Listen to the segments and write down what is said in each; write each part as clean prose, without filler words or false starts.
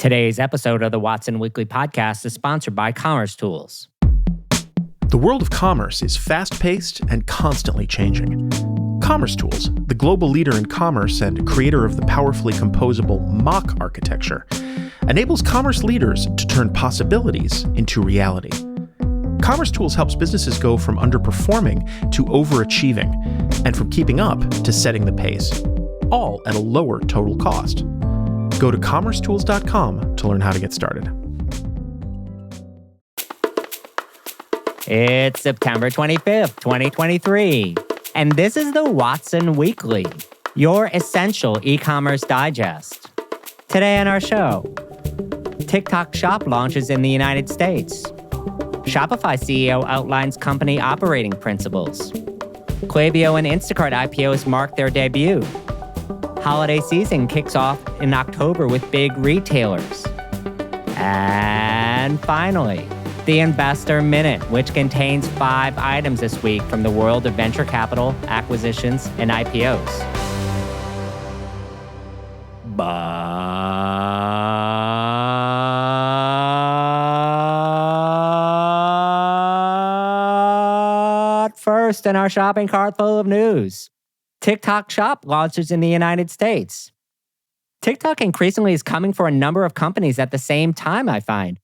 Today's episode of the Watson Weekly Podcast is sponsored by Commerce Tools. The world of commerce is fast-paced and constantly changing. Commerce Tools, the global leader in commerce and creator of the powerfully composable Mock architecture, enables commerce leaders to turn possibilities into reality. Commerce Tools helps businesses go from underperforming to overachieving, and from keeping up to setting the pace, all at a lower total cost. Go to commercetools.com to learn how to get started. It's September 25th, 2023, and this is the Watson Weekly, your essential e-commerce digest. Today on our show, TikTok Shop launches in the United States. Shopify CEO outlines company operating principles. Klaviyo and Instacart IPOs mark their debut. Holiday season kicks off in October with big retailers. And finally, the Investor Minute, which contains 5 items this week from the world of venture capital, acquisitions, and IPOs. But first, in our shopping cart full of news, TikTok Shop launches in the United States. TikTok increasingly is coming for a number of companies at the same time, I find.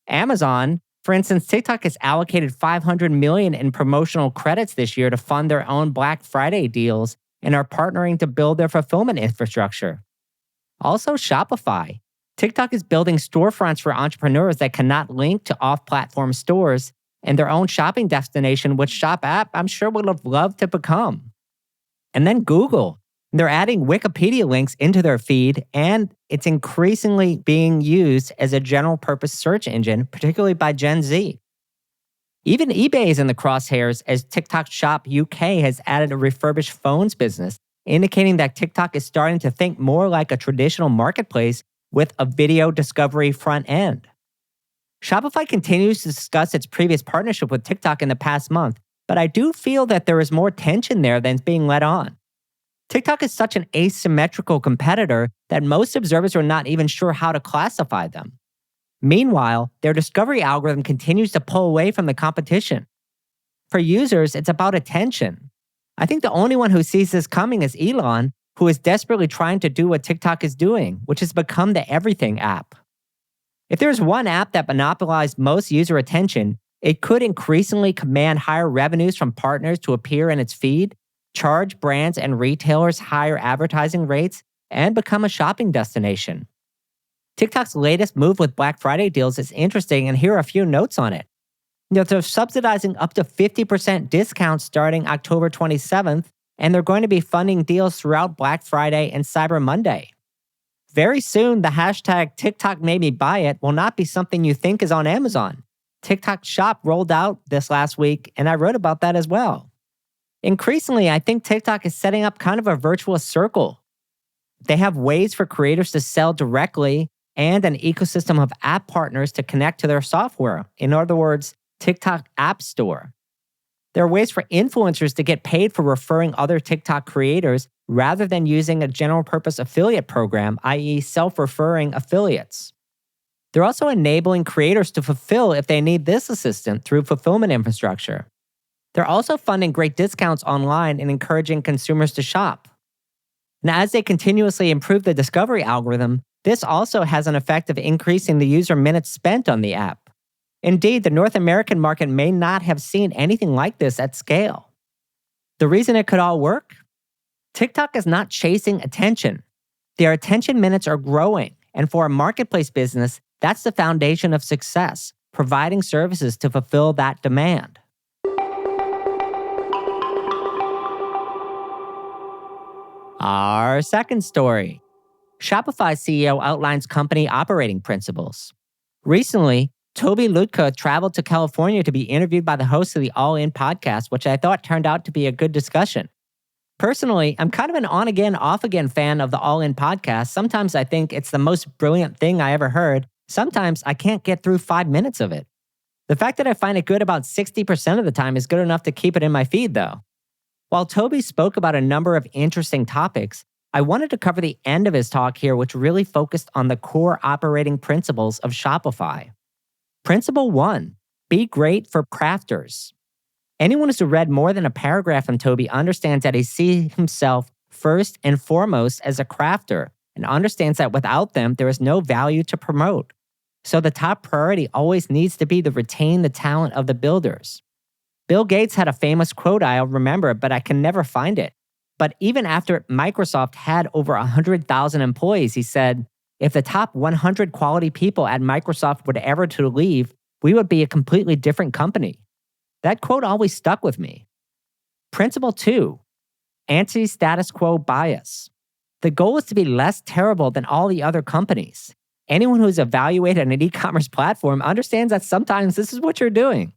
Amazon, for instance, TikTok has allocated $500 million in promotional credits this year to fund their own Black Friday deals and are partnering to build their fulfillment infrastructure. Also, Shopify. TikTok is building storefronts for entrepreneurs that cannot link to off-platform stores and their own shopping destination, which Shop app I'm sure would have loved to become. And then Google. They're adding Wikipedia links into their feed, and it's increasingly being used as a general-purpose search engine, particularly by Gen Z. Even eBay is in the crosshairs as TikTok Shop UK has added a refurbished phones business, indicating that TikTok is starting to think more like a traditional marketplace with a video discovery front end. Shopify continues to discuss its previous partnership with TikTok in the past month, but I do feel that there is more tension there than is being let on. TikTok is such an asymmetrical competitor that most observers are not even sure how to classify them. Meanwhile, their discovery algorithm continues to pull away from the competition. For users, it's about attention. I think the only one who sees this coming is Elon, who is desperately trying to do what TikTok is doing, which is become the everything app. If there's one app that monopolized most user attention, it could increasingly command higher revenues from partners to appear in its feed, charge brands and retailers higher advertising rates, and become a shopping destination. TikTok's latest move with Black Friday deals is interesting, and here are a few notes on it. They're subsidizing up to 50% discounts starting October 27th, and they're going to be funding deals throughout Black Friday and Cyber Monday. Very soon, the hashtag TikTok made me buy it will not be something you think is on Amazon. TikTok Shop rolled out this last week, and I wrote about that as well. Increasingly, I think TikTok is setting up kind of a virtuous circle. They have ways for creators to sell directly and an ecosystem of app partners to connect to their software. In other words, TikTok App Store. There are ways for influencers to get paid for referring other TikTok creators rather than using a general-purpose affiliate program, i.e. self-referring affiliates. They're also enabling creators to fulfill if they need this assistant through fulfillment infrastructure. They're also funding great discounts online and encouraging consumers to shop. And as they continuously improve the discovery algorithm, this also has an effect of increasing the user minutes spent on the app. Indeed, the North American market may not have seen anything like this at scale. The reason it could all work? TikTok is not chasing attention. Their attention minutes are growing, and for a marketplace business, that's the foundation of success, providing services to fulfill that demand. Our second story. Shopify CEO outlines company operating principles. Recently, Toby Lutka traveled to California to be interviewed by the host of the All In podcast, which I thought turned out to be a good discussion. Personally, I'm kind of an on-again, off-again fan of the All In podcast. Sometimes I think it's the most brilliant thing I ever heard. Sometimes I can't get through 5 minutes of it. The fact that I find it good about 60% of the time is good enough to keep it in my feed, though. While Toby spoke about a number of interesting topics, I wanted to cover the end of his talk here, which really focused on the core operating principles of Shopify. Principle 1, be great for crafters. Anyone who's read more than a paragraph from Toby understands that he sees himself first and foremost as a crafter and understands that without them, there is no value to promote. So the top priority always needs to be to retain the talent of the builders. Bill Gates had a famous quote I'll remember, but I can never find it. But even after Microsoft had over 100,000 employees, he said, if the top 100 quality people at Microsoft were ever to leave, we would be a completely different company. That quote always stuck with me. Principle 2, anti-status quo bias. The goal is to be less terrible than all the other companies. Anyone who's evaluated an e-commerce platform understands that sometimes this is what you're doing.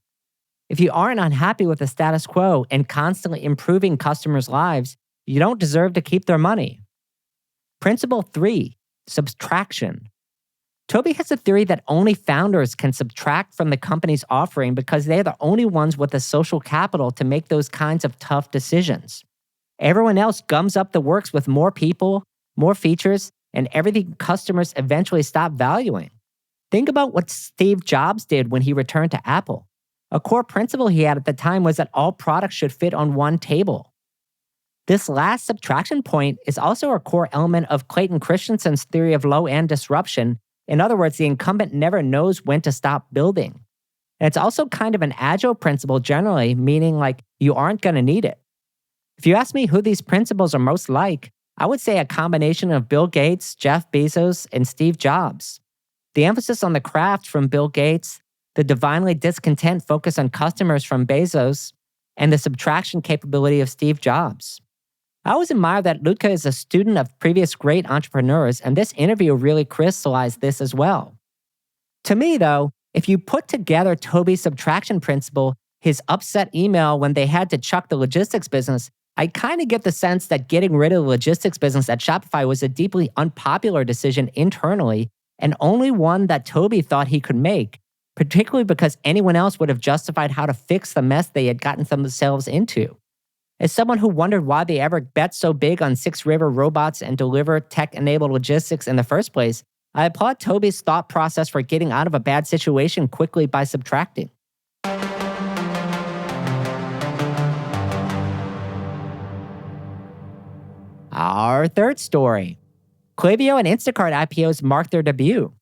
If you aren't unhappy with the status quo and constantly improving customers' lives, you don't deserve to keep their money. Principle 3, subtraction. Toby has a theory that only founders can subtract from the company's offering because they're the only ones with the social capital to make those kinds of tough decisions. Everyone else gums up the works with more people, more features, and everything customers eventually stop valuing. Think about what Steve Jobs did when he returned to Apple. A core principle he had at the time was that all products should fit on one table. This last subtraction point is also a core element of Clayton Christensen's theory of low-end disruption. In other words, the incumbent never knows when to stop building. And it's also kind of an agile principle generally, meaning like you aren't going to need it. If you ask me who these principles are most like, I would say a combination of Bill Gates, Jeff Bezos, and Steve Jobs. The emphasis on the craft from Bill Gates, the divinely discontent focus on customers from Bezos, and the subtraction capability of Steve Jobs. I always admire that Luca is a student of previous great entrepreneurs, and this interview really crystallized this as well. To me, though, if you put together Toby's subtraction principle, his upset email when they had to chuck the logistics business, I kind of get the sense that getting rid of the logistics business at Shopify was a deeply unpopular decision internally, and only one that Toby thought he could make, particularly because anyone else would have justified how to fix the mess they had gotten themselves into. As someone who wondered why they ever bet so big on 6 River robots and deliver tech-enabled logistics in the first place, I applaud Toby's thought process for getting out of a bad situation quickly by subtracting. Our third story. Klaviyo and Instacart IPOs marked their debut.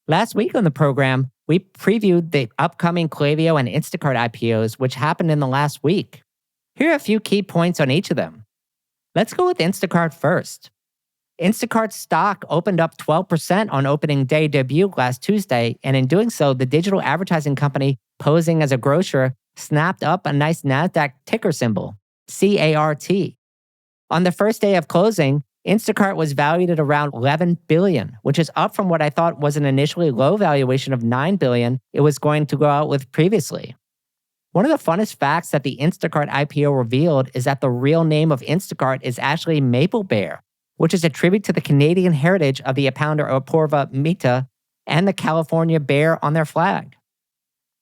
Last week on the program, we previewed the upcoming Klaviyo and Instacart IPOs, which happened in the last week. Here are a few key points on each of them. Let's go with Instacart first. Instacart's stock opened up 12% on opening day debut last Tuesday, and in doing so, the digital advertising company posing as a grocer snapped up a nice NASDAQ ticker symbol, CART. On the first day of closing, Instacart was valued at around $11 billion, which is up from what I thought was an initially low valuation of $9 billion it was going to go out with previously. One of the funnest facts that the Instacart IPO revealed is that the real name of Instacart is actually Maple Bear, which is a tribute to the Canadian heritage of the Apounder Oporva Mita and the California bear on their flag.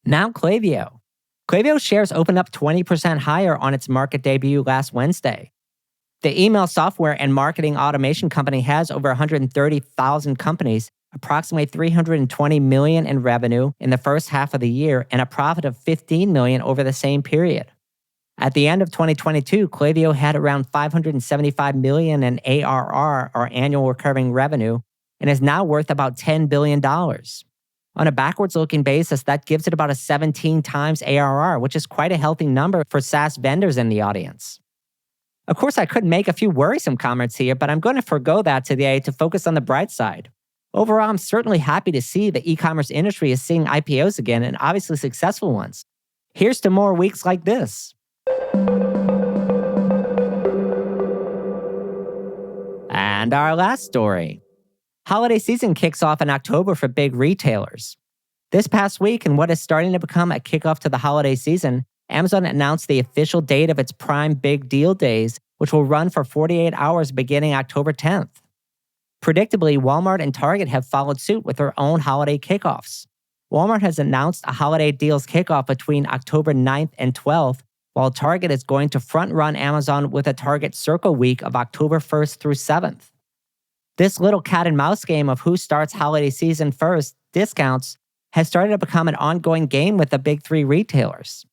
Now Klaviyo. Klaviyo shares opened up 20% higher on its market debut last Wednesday. The email software and marketing automation company has over 130,000 companies, approximately $320 million in revenue in the first half of the year, and a profit of $15 million over the same period. At the end of 2022, Klaviyo had around $575 million in ARR, or annual recurring revenue, and is now worth about $10 billion. On a backwards-looking basis, that gives it about a 17 times ARR, which is quite a healthy number for SaaS vendors in the audience. Of course, I could make a few worrisome comments here, but I'm going to forgo that today to focus on the bright side. Overall, I'm certainly happy to see the e-commerce industry is seeing IPOs again, and obviously successful ones. Here's to more weeks like this. And our last story. Holiday season kicks off in October for big retailers. This past week, in what is starting to become a kickoff to the holiday season, Amazon announced the official date of its Prime Big Deal Days, which will run for 48 hours beginning October 10th. Predictably, Walmart and Target have followed suit with their own holiday kickoffs. Walmart has announced a holiday deals kickoff between October 9th and 12th, while Target is going to front-run Amazon with a Target Circle Week of October 1st through 7th. This little cat and mouse game of who starts holiday season first, discounts, has started to become an ongoing game with the big three retailers.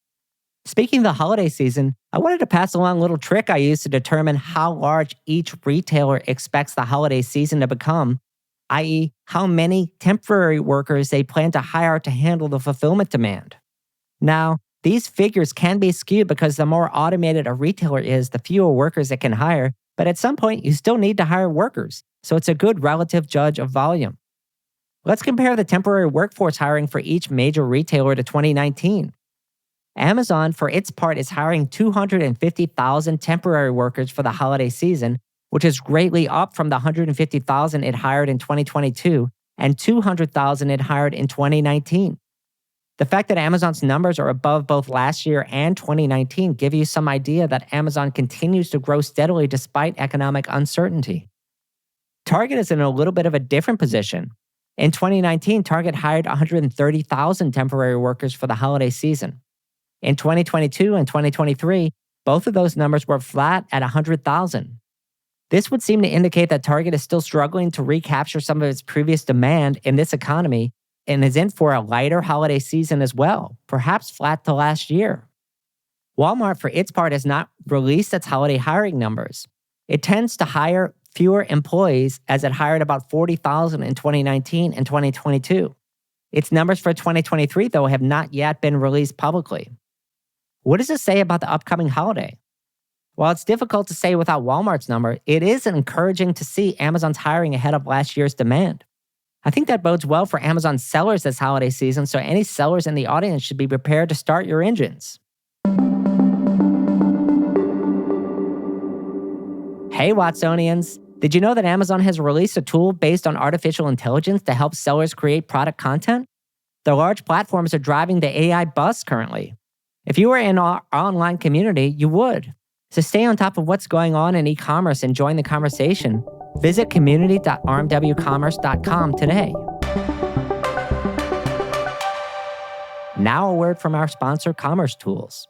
Speaking of the holiday season, I wanted to pass along a little trick I use to determine how large each retailer expects the holiday season to become, i.e., how many temporary workers they plan to hire to handle the fulfillment demand. Now, these figures can be skewed because the more automated a retailer is, the fewer workers it can hire, but at some point you still need to hire workers, so it's a good relative judge of volume. Let's compare the temporary workforce hiring for each major retailer to 2019. Amazon, for its part, is hiring 250,000 temporary workers for the holiday season, which is greatly up from the 150,000 it hired in 2022 and 200,000 it hired in 2019. The fact that Amazon's numbers are above both last year and 2019 give you some idea that Amazon continues to grow steadily despite economic uncertainty. Target is in a little bit of a different position. In 2019, Target hired 130,000 temporary workers for the holiday season. In 2022 and 2023, both of those numbers were flat at 100,000. This would seem to indicate that Target is still struggling to recapture some of its previous demand in this economy and is in for a lighter holiday season as well, perhaps flat to last year. Walmart, for its part, has not released its holiday hiring numbers. It tends to hire fewer employees as it hired about 40,000 in 2019 and 2022. Its numbers for 2023, though, have not yet been released publicly. What does this say about the upcoming holiday? While it's difficult to say without Walmart's number, it is encouraging to see Amazon's hiring ahead of last year's demand. I think that bodes well for Amazon sellers this holiday season, so any sellers in the audience should be prepared to start your engines. Hey Watsonians, did you know that Amazon has released a tool based on artificial intelligence to help sellers create product content? The large platforms are driving the AI buzz currently. If you were in our online community, you would. To stay on top of what's going on in e-commerce and join the conversation, visit community.rmwcommerce.com today. Now a word from our sponsor, Commerce Tools.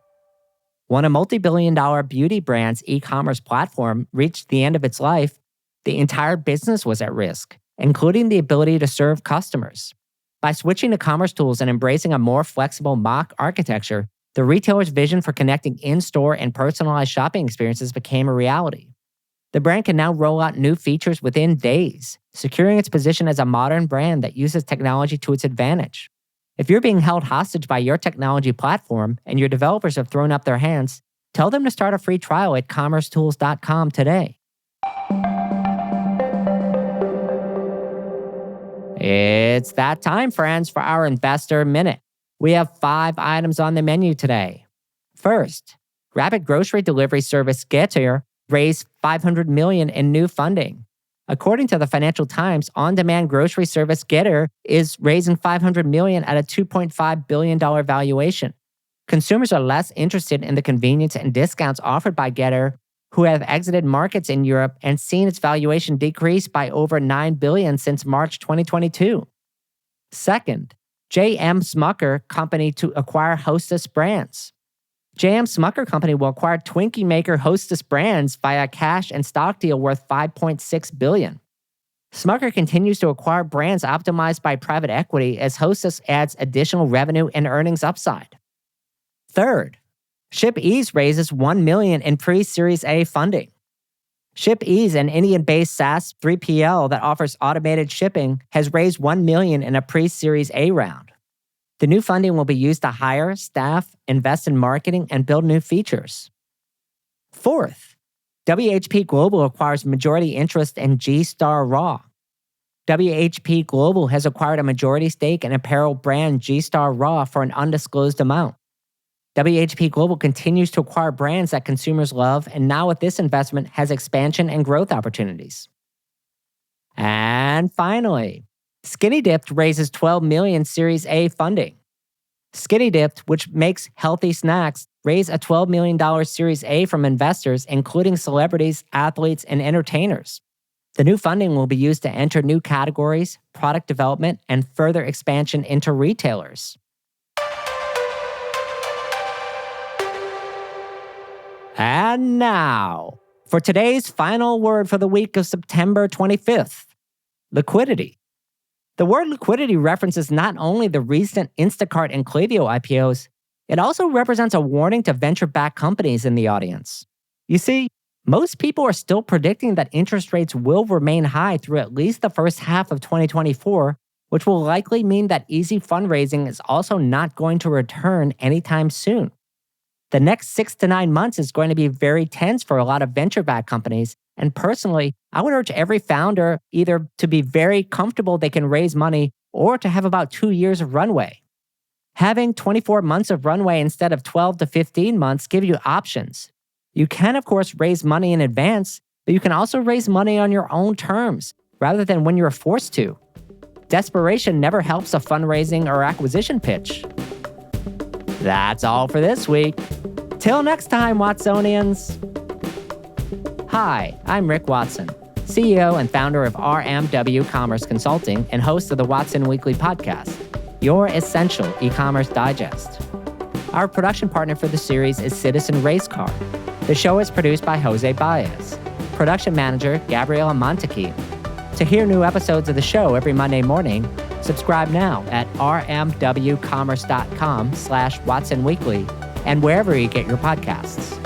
When a multi-billion-dollar beauty brand's e-commerce platform reached the end of its life, the entire business was at risk, including the ability to serve customers. By switching to Commerce Tools and embracing a more flexible mock architecture, the retailer's vision for connecting in-store and personalized shopping experiences became a reality. The brand can now roll out new features within days, securing its position as a modern brand that uses technology to its advantage. If you're being held hostage by your technology platform and your developers have thrown up their hands, tell them to start a free trial at commercetools.com today. It's that time, friends, for our Investor Minute. We have 5 items on the menu today. First, rapid grocery delivery service Getir raised $500 million in new funding. According to the Financial Times, on-demand grocery service Getir is raising $500 million at a $2.5 billion valuation. Consumers are less interested in the convenience and discounts offered by Getir, who have exited markets in Europe and seen its valuation decrease by over $9 billion since March 2022. Second, J.M. Smucker Company to acquire Hostess Brands. J.M. Smucker Company will acquire Twinkie maker Hostess Brands via a cash and stock deal worth $5.6 billion. Smucker continues to acquire brands optimized by private equity as Hostess adds additional revenue and earnings upside. Third, ShipEase raises $1 million in pre-Series A funding. ShipEase, an Indian-based SaaS 3PL that offers automated shipping, has raised $1 million in a pre-Series A round. The new funding will be used to hire, staff, invest in marketing, and build new features. Fourth, WHP Global acquires majority interest in G-Star Raw. WHP Global has acquired a majority stake in apparel brand G-Star Raw for an undisclosed amount. WHP Global continues to acquire brands that consumers love, and now with this investment has expansion and growth opportunities. And finally, Skinny Dipped raises $12 million Series A funding. Skinny Dipped, which makes healthy snacks, raised a $12 million Series A from investors, including celebrities, athletes, and entertainers. The new funding will be used to enter new categories, product development, and further expansion into retailers. And now, for today's final word for the week of September 25th, liquidity. The word liquidity references not only the recent Instacart and Klaviyo IPOs, it also represents a warning to venture-backed companies in the audience. You see, most people are still predicting that interest rates will remain high through at least the first half of 2024, which will likely mean that easy fundraising is also not going to return anytime soon. The next 6 to 9 months is going to be very tense for a lot of venture-backed companies, and personally, I would urge every founder either to be very comfortable they can raise money or to have about 2 years of runway. Having 24 months of runway instead of 12 to 15 months give you options. You can, of course, raise money in advance, but you can also raise money on your own terms, rather than when you're forced to. Desperation never helps a fundraising or acquisition pitch. That's all for this week. Till next time, Watsonians. Hi, I'm Rick Watson, CEO and founder of RMW Commerce Consulting and host of the Watson Weekly podcast, your essential e-commerce digest. Our production partner for the series is Citizen Racecar. The show is produced by Jose Baez. Production manager, Gabriela Montequin. To hear new episodes of the show every Monday morning, subscribe now at rmwcommerce.com/Watson Weekly and wherever you get your podcasts.